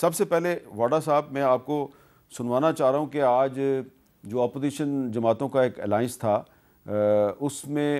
سب سے پہلے واڈا صاحب میں آپ کو سنوانا چاہ رہا ہوں کہ آج جو اپوزیشن جماعتوں کا ایک الائنس تھا اس میں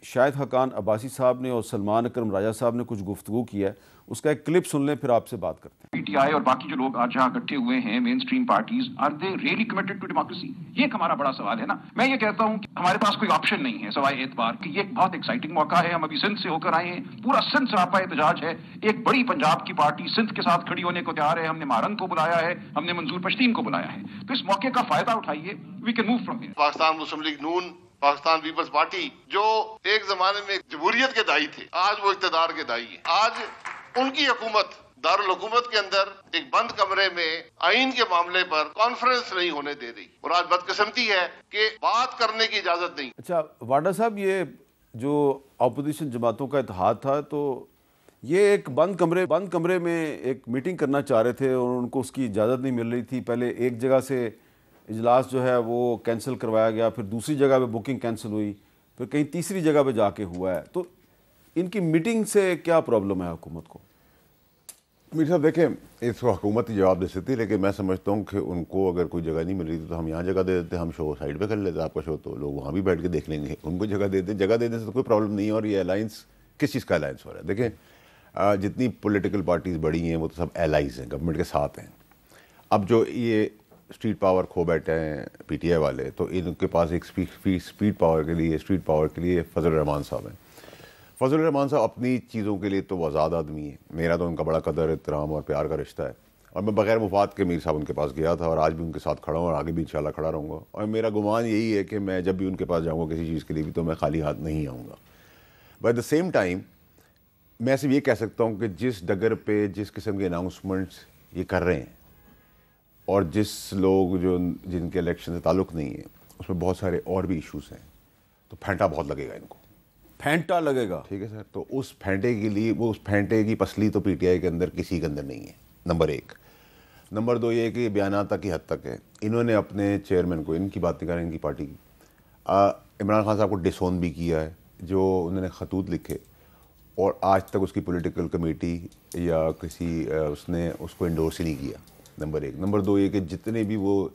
شاہد حقان عباسی صاحب نے اور سلمان اکرم راجہ صاحب نے کچھ گفتگو کی ہے. اس کا ایک کلپ سن لیں پھر آپ سے بات کرتے ہیں. پی ٹی آئی اور باقی جو لوگ آج یہاں اکٹھے ہوئے ہیں mainstream parties are they really committed to democracy? یہ ایک ہمارا بڑا سوال ہے نا. میں یہ کہتا ہوں کہ ہمارے پاس کوئی آپشن نہیں ہے سوائے اعتبار کہ یہ ایک بہت ایکسائٹنگ موقع ہے. ہم ابھی سندھ سے ہو کر آئے ہیں, پورا سندھ سراپا احتجاج ہے. ایک بڑی پنجاب کی پارٹی سندھ کے ساتھ کھڑی ہونے کو تیار ہے. ہم نے مارنگ کو بلایا ہے, ہم نے منظور پشتین کو بلایا ہے. تو اس موقع کا فائدہ اٹھائیے. We can move from here. Pakistan Muslim League Noon, Pakistan Peoples Party جو ایک زمانے میں جمہوریت کے دائی تھے, آج وہ اقتدار کے دائی ہیں. آج ان کی حکومت دارالحکومت کے اندر ایک بند کمرے میں آئین کے معاملے پر کانفرنس نہیں ہونے دے رہی, اور آج بدقسمتی ہے کہ بات کرنے کی اجازت نہیں. اچھا واڈا صاحب, یہ جو اپوزیشن جماعتوں کا اتحاد تھا تو یہ ایک بند کمرے میں ایک میٹنگ کرنا چاہ رہے تھے اور ان کو اس کی اجازت نہیں مل رہی تھی. پہلے ایک جگہ سے اجلاس جو ہے وہ کینسل کروایا گیا, پھر دوسری جگہ پہ بکنگ کینسل ہوئی, پھر کہیں تیسری جگہ پہ جا کے ہوا ہے. تو ان کی میٹنگ سے کیا پرابلم ہے حکومت کو؟ میر صاحب دیکھیں, اس کو حکومت ہی جواب دے سکتی, لیکن میں سمجھتا ہوں کہ ان کو اگر کوئی جگہ نہیں مل رہی تھی تو ہم یہاں جگہ دے دیتے, ہم شو سائڈ پہ کر لیتے. آپ کا شو تو لوگ وہاں بھی بیٹھ کے دیکھ لیں گے. ان کو جگہ دینے سے تو کوئی پرابلم نہیں ہے. اور یہ الائنس کس چیز کا الائنس ہو رہا ہے؟ دیکھیں جتنی پولیٹیکل پارٹیز بڑی ہیں وہ تو سب الائز ہیں, گورنمنٹ کے ساتھ ہیں. اب جو یہ اسٹریٹ پاور کھو بیٹھے ہیں پی ٹی آئی والے, تو ان کے پاس ایک اسٹریٹ پاور کے لیے فضل الرحمان صاحب ہیں. فضل الرحمان صاحب اپنی چیزوں کے لیے تو وہ آزاد آدمی ہے. میرا تو ان کا بڑا قدر, احترام اور پیار کا رشتہ ہے, اور میں بغیر مفاد کے میر صاحب ان کے پاس گیا تھا, اور آج بھی ان کے ساتھ کھڑا ہوں, اور آگے بھی انشاءاللہ کھڑا رہوں گا. اور میرا گمان یہی ہے کہ میں جب بھی ان کے پاس جاؤں گا کسی چیز کے لیے بھی تو میں خالی ہاتھ نہیں آؤں گا. But at the same time میں صرف یہ کہہ سکتا ہوں کہ جس ڈگر پہ جس قسم کے اناؤنسمنٹس یہ کر رہے ہیں, اور جس لوگ جن کے الیکشن سے تعلق نہیں ہے, اس میں بہت سارے اور بھی ایشوز ہیں, تو پھینٹا بہت لگے گا ان کو. پھینٹا لگے گا, ٹھیک ہے سر. تو اس پھینٹے کے لیے اس پھینٹے کی پسلی تو پی ٹی آئی کے اندر کسی کے اندر نہیں ہے, نمبر ایک. نمبر دو یہ کہ یہ بیانات تک کی حد تک ہے. انہوں نے اپنے چیئرمین کو, ان کی بات نہیں کر رہے, ان کی پارٹی کی, عمران خان صاحب کو ڈسون بھی کیا ہے, جو انہوں نے خطوط لکھے, اور آج تک اس کی پولیٹیکل کمیٹی یا کسی اس نے اس کو انڈورس ہی نہیں کیا. نمبر ایک. نمبر دو یہ کہ جتنے بھی وہ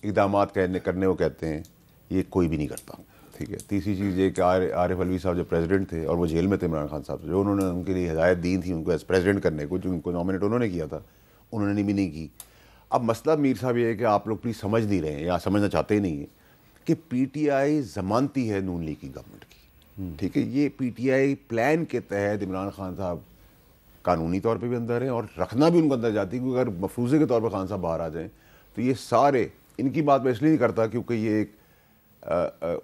اقدامات کرنے وہ کہتے ہیں یہ کوئی بھی نہیں کرتا. ٹھیک ہے. تیسری چیز یہ کہ عارف علوی صاحب جو پریزیڈنٹ تھے اور وہ جیل میں تھے عمران خان صاحب سے, جو انہوں نے ان کے لیے ہدایت دی تھی ان کو ایز پریزیڈنٹ کرنے کو, جو ان کو نامنیٹ انہوں نے کیا تھا, انہوں نے بھی نہیں کی. اب مسئلہ میر صاحب یہ ہے کہ آپ لوگ پلیز سمجھ نہیں رہے ہیں یا سمجھنا چاہتے ہی نہیں ہیں کہ پی ٹی آئی ضمانتی ہے نون لیگ کی گورنمنٹ کی. ٹھیک ہے. یہ پی ٹی آئی پلان کے تحت عمران خان صاحب قانونی طور پہ بھی اندر ہیں, اور رکھنا بھی ان کو اندر جاتی ہے, کیونکہ اگر مفروضے کے طور پہ خان صاحب باہر آ جائیں تو یہ سارے, ان کی بات میں اس لیے نہیں کرتا کیونکہ یہ ایک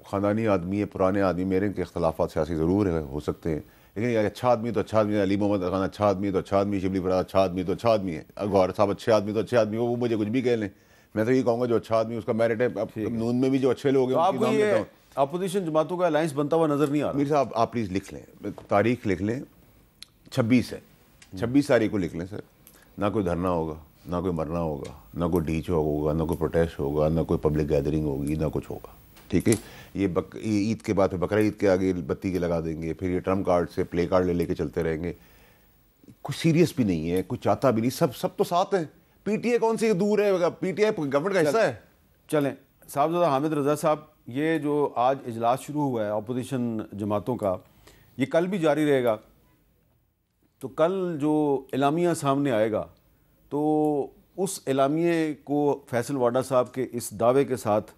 خاندانی آدمی ہے, پرانے آدمی. میرے ان کے اختلافات سیاسی ضرور ہو سکتے ہیں, لیکن یہ اچھا آدمی تو اچھا آدمی ہے. علی محمد خان اچھا آدمی تو اچھا آدمی, شبلی فراد اچھا آدمی تو اچھا آدمی ہے, غور صاحب اچھے آدمی تو اچھے آدمی, وہ مجھے کچھ بھی کہہ لیں, میں تو یہ کہوں گا جو اچھا آدمی اس کا میرٹ ہے. اب نون میں بھی جو اچھے لوگ ہیں آپ کو یہ اپوزیشن جماعتوں کا الائنس بنتا ہوا نظر نہیں آ رہا؟ میر صاحب آپ پلیز لکھ لیں, تاریخ لکھ لیں, 26 ہے, 26 تاریخ کو لکھ لیں سر. نہ کوئی دھرنا ہوگا, نہ کوئی مرنا ہوگا, نہ کوئی ڈی چوک ہوگا, نہ کوئی پروٹیسٹ ہوگا, نہ کوئی پبلک گیدرنگ ہوگی, نہ کچھ ہوگا. ٹھیک ہے. یہ عید کے بعد پھر بقرہ عید کے آگے بتی کے لگا دیں گے, پھر یہ ٹرمپ کارڈ سے پلے کارڈ لے کے چلتے رہیں گے. کچھ سیریس بھی نہیں ہے, کچھ چاہتا بھی نہیں, سب تو ساتھ ہیں. پی ٹی آئی کون سی دور ہے؟ پی ٹی آئی گورنمنٹ کا حصہ ہے. چلیں صاحبزادہ حامد رضا صاحب, یہ جو آج اجلاس شروع ہوا ہے اپوزیشن جماعتوں کا, یہ کل بھی جاری رہے گا. تو کل جو اعلامیہ سامنے آئے گا تو اس اعلامیے کو فیصل واڈا صاحب کے اس دعوے کے ساتھ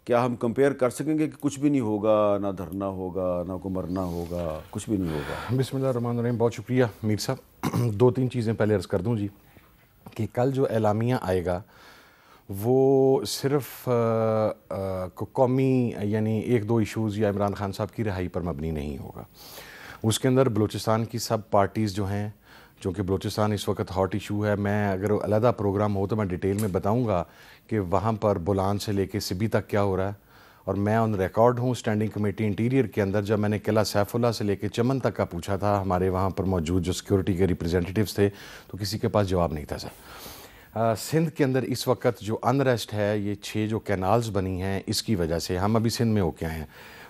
کیا ہم کمپیئر کر سکیں گے کہ کچھ بھی نہیں ہوگا, نہ دھرنا ہوگا, نہ کوئی مرنا ہوگا, کچھ بھی نہیں ہوگا؟ بسم اللہ الرحمن الرحیم. بہت شکریہ میر صاحب. 2-3 چیزیں پہلے عرض کر دوں جی, کہ کل جو اعلامیہ آئے گا وہ صرف قومی یعنی 1-2 ایشوز یا عمران خان صاحب کی رہائی پر مبنی نہیں ہوگا. اس کے اندر بلوچستان کی سب پارٹیز جو ہیں, چونکہ بلوچستان اس وقت ہاٹ ایشو ہے, میں اگر علیحدہ پروگرام ہو تو میں ڈیٹیل میں بتاؤں گا کہ وہاں پر بولان سے لے کے سبی تک کیا ہو رہا ہے. اور میں آن ریکارڈ ہوں اسٹینڈنگ کمیٹی انٹیریئر کے اندر, جب میں نے قلعہ سیف اللہ سے لے کے چمن تک کا پوچھا تھا ہمارے وہاں پر موجود جو سیکورٹی کے ریپرزینٹیٹیوز تھے, تو کسی کے پاس جواب نہیں تھا سر. سندھ کے اندر اس وقت جو انریسٹ ہے, یہ 6 جو کینالز بنی ہیں اس کی وجہ سے, ہم ابھی سندھ میں ہو کے آئے ہیں,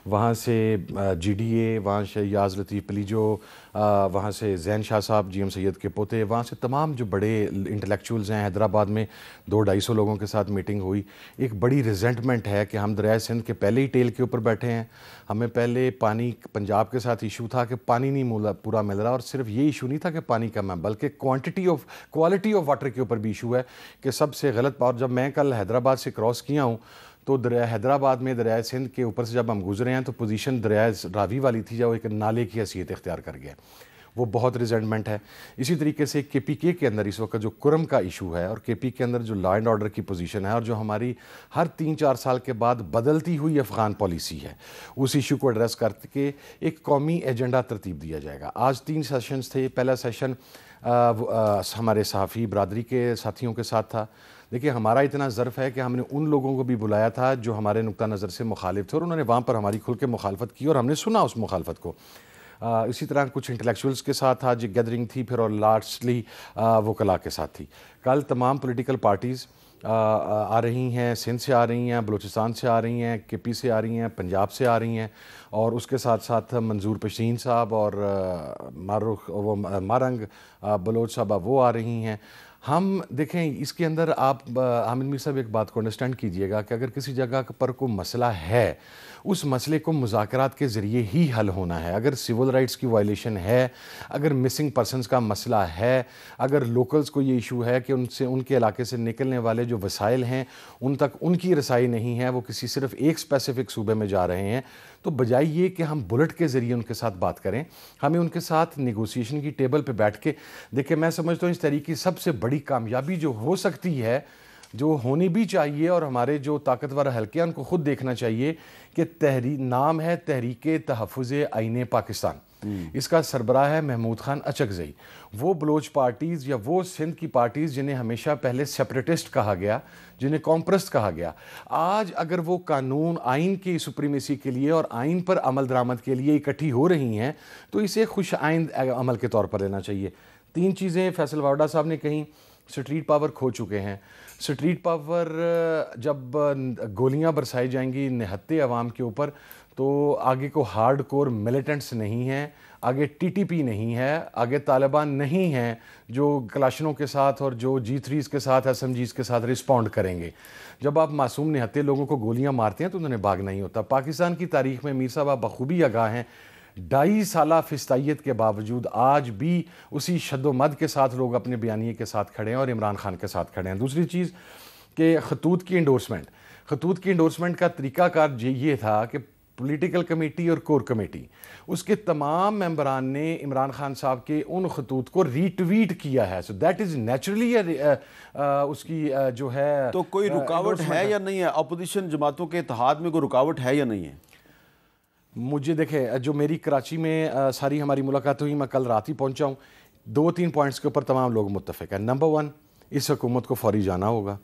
وہاں سے جی ڈی اے، وہاں سے یاز لطیف پلیجو، وہاں سے زین شاہ صاحب جی ایم سید کے پوتے، وہاں سے تمام جو بڑے انٹلیکچوئلز ہیں. حیدرآباد میں 200-250 لوگوں کے ساتھ میٹنگ ہوئی. ایک بڑی ریزنٹمنٹ ہے کہ ہم دریائے سندھ کے پہلے ہی ٹیل کے اوپر بیٹھے ہیں. ہمیں پہلے پانی پنجاب کے ساتھ ایشو تھا کہ پانی نہیں پورا مل رہا، اور صرف یہ ایشو نہیں تھا کہ پانی کم ہے، بلکہ کوالٹی آف واٹر کے اوپر بھی ایشو ہے کہ سب سے غلط پاور. جب میں کل حیدرآباد سے کراس کیا ہوں تو حیدرآباد میں دریائے سندھ کے اوپر سے جب ہم گزرے ہیں تو پوزیشن دریائے راوی والی تھی، جو ایک نالے کی حیثیت اختیار کر گیا. وہ بہت ریزنٹمنٹ ہے. اسی طریقے سے کے پی کے اندر اس وقت جو کرم کا ایشو ہے، اور کے پی کے اندر جو لا اینڈ آرڈر کی پوزیشن ہے، اور جو ہماری ہر 3-4 سال کے بعد بدلتی ہوئی افغان پالیسی ہے، اس ایشو کو ایڈریس کر کے ایک قومی ایجنڈا ترتیب دیا جائے گا. آج 3 سیشنز تھے. پہلا سیشن ہمارے صحافی برادری کے ساتھیوں کے ساتھ تھا. دیکھیے ہمارا اتنا ظرف ہے کہ ہم نے ان لوگوں کو بھی بلایا تھا جو ہمارے نقطہ نظر سے مخالف تھے، اور انہوں نے وہاں پر ہماری کھل کے مخالفت کی اور ہم نے سنا اس مخالفت کو. اسی طرح کچھ انٹلیکچوئلز کے ساتھ آج گیدرنگ تھی پھر، اور لاسٹلی وکلاء کے ساتھ تھی. کل تمام پولیٹیکل پارٹیز آ رہی ہیں، سندھ سے آ رہی ہیں، بلوچستان سے آ رہی ہیں، کے پی سے آ رہی ہیں، پنجاب سے آ رہی ہیں، اور اس کے ساتھ ساتھ منظور پشین صاحب اور مارنگ بلوچ صاحب وہ آ رہی ہیں. ہم دیکھیں اس کے اندر آپ حامد میر صاحب ایک بات کو انڈرسٹینڈ کیجئے گا کہ اگر کسی جگہ پر کوئی مسئلہ ہے، اس مسئلے کو مذاکرات کے ذریعے ہی حل ہونا ہے. اگر سول رائٹس کی وائلیشن ہے، اگر مسنگ پرسنز کا مسئلہ ہے، اگر لوکلز کو یہ ایشو ہے کہ ان کے علاقے سے نکلنے والے جو وسائل ہیں ان تک ان کی رسائی نہیں ہے، وہ کسی صرف ایک اسپیسیفک صوبے میں جا رہے ہیں، تو بجائے یہ کہ ہم بلٹ کے ذریعے ان کے ساتھ بات کریں، ہمیں ان کے ساتھ نیگوسیشن کی ٹیبل پہ بیٹھ کے دیکھیں. میں سمجھتا ہوں اس تحریک کی سب سے بڑی کامیابی جو ہو سکتی ہے، جو ہونی بھی چاہیے، اور ہمارے جو طاقتور حلقے ہیں ان کو خود دیکھنا چاہیے کہ نام ہے تحریک تحفظ آئین پاکستان. اس کا سربراہ ہے محمود خان اچکزئی. وہ بلوچ پارٹیز یا وہ سندھ کی پارٹیز جنہیں ہمیشہ پہلے سیپریٹسٹ کہا گیا، جنہیں قوم-پرست کہا گیا، آج اگر وہ قانون آئین کی سپریمیسی کے لیے اور آئین پر عمل درآمد کے لیے اکٹھی ہو رہی ہیں تو اسے خوش آئند عمل کے طور پر لینا چاہیے. 3 چیزیں فیصل واوڈا صاحب نے کہیں. سٹریٹ پاور کھو چکے ہیں. سٹریٹ پاور جب گولیاں برسائی جائیں گی نہتے عوام کے اوپر تو آگے کو ہارڈ کور ملیٹنٹس نہیں ہیں، آگے ٹی ٹی پی نہیں ہے، آگے طالبان نہیں ہیں جو کلاشنوں کے ساتھ اور جو G3s کے ساتھ SMGs کے ساتھ رسپونڈ کریں گے. جب آپ معصوم نہتے لوگوں کو گولیاں مارتے ہیں تو انہیں بھاگنا ہی ہوتا. پاکستان کی تاریخ میں میر صاحب آپ بخوبی آگاہ ہیں، 2.5 سالہ فستائیت کے باوجود آج بھی اسی شد و مد کے ساتھ لوگ اپنے بیانیے کے ساتھ کھڑے ہیں اور عمران خان کے ساتھ کھڑے ہیں. دوسری چیز کہ خطوط کی انڈورسمنٹ کا طریقہ کار یہ تھا کہ پولیٹیکل کمیٹی اور کور کمیٹی، اس کے تمام ممبران نے عمران خان صاحب کے ان خطوط کو ری ٹویٹ کیا ہے. سو دیٹ از نیچرلی اس کی جو ہے. تو کوئی رکاوٹ ہے یا نہیں ہے؟ اپوزیشن جماعتوں کے اتحاد میں کوئی رکاوٹ ہے یا نہیں ہے؟ مجھے دیکھیں جو میری کراچی میں ساری ہماری ملاقات ہوئی، میں کل رات ہی پہنچا ہوں، 2-3 پوائنٹس کے اوپر تمام لوگ متفق ہیں. نمبر 1 اس حکومت کو فوری جانا ہوگا.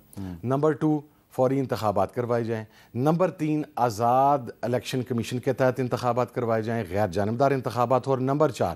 نمبر 2 فوری انتخابات کروائے جائیں. نمبر 3 آزاد الیکشن کمیشن کے تحت انتخابات کروائے جائیں، غیر جانبدار انتخابات. اور نمبر 4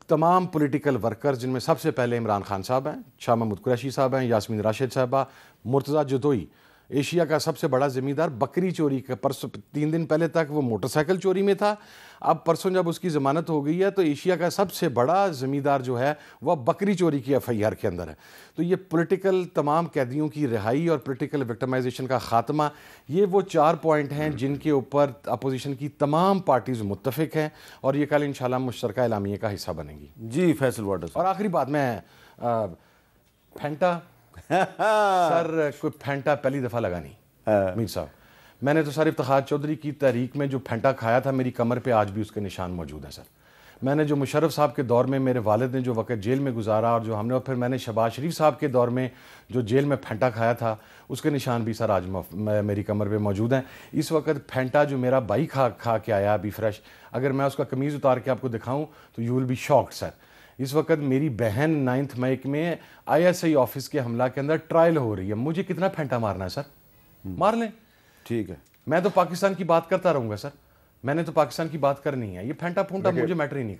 تمام پولیٹیکل ورکرز جن میں سب سے پہلے عمران خان صاحب ہیں، شاہ محمود قریشی صاحب ہیں، یاسمین راشد صاحبہ، مرتضیٰ جتوئی، ایشیا کا سب سے بڑا زمیندار، بکری چوری کا پرسوں 3 دن پہلے تک وہ موٹر سائیکل چوری میں تھا، اب پرسوں جب اس کی ضمانت ہو گئی ہے تو ایشیا کا سب سے بڑا زمیندار جو ہے وہ بکری چوری کی FIR کے اندر ہے. تو یہ پولیٹیکل تمام قیدیوں کی رہائی اور پولیٹیکل وکٹمائزیشن کا خاتمہ، یہ وہ 4 پوائنٹ ہیں جن کے اوپر اپوزیشن کی تمام پارٹیز متفق ہیں اور یہ کل انشاءاللہ مشترکہ اعلامیے کا حصہ بنیں گی. جی فیصل واڈر. اور آخری بات میں پھینٹا سر کوئی پھینٹا پہلی دفعہ لگا نہیں میر صاحب. میں نے تو سر افتخار چودھری کی تحریک میں جو پھینٹا کھایا تھا میری کمر پہ آج بھی اس کے نشان موجود ہیں سر. میں نے جو مشرف صاحب کے دور میں میرے والد نے جو وقت جیل میں گزارا اور جو ہم نے، اور پھر میں نے شہباز شریف صاحب کے دور میں جو جیل میں پھینٹا کھایا تھا اس کے نشان بھی سر آج میری کمر پہ موجود ہیں. اس وقت پھینٹا جو میرا بھائی کھا کے آیا ابھی فریش، اگر میں اس کا قمیض اتار کے آپ کو دکھاؤں تو یو ول بی شاکڈ سر. اس وقت میری بہن 9 مئی میں ISI آفس کے حملہ کے اندر ٹرائل ہو رہی ہے. مجھے کتنا پھینٹا مارنا ہے سر؟ مار لیں. ٹھیک ہے، میں تو پاکستان کی بات کرتا رہوں گا سر. میں نے تو پاکستان کی بات کرنی ہے. یہ پھینٹا پھونٹا مجھے میٹر ہی نہیں کرتا.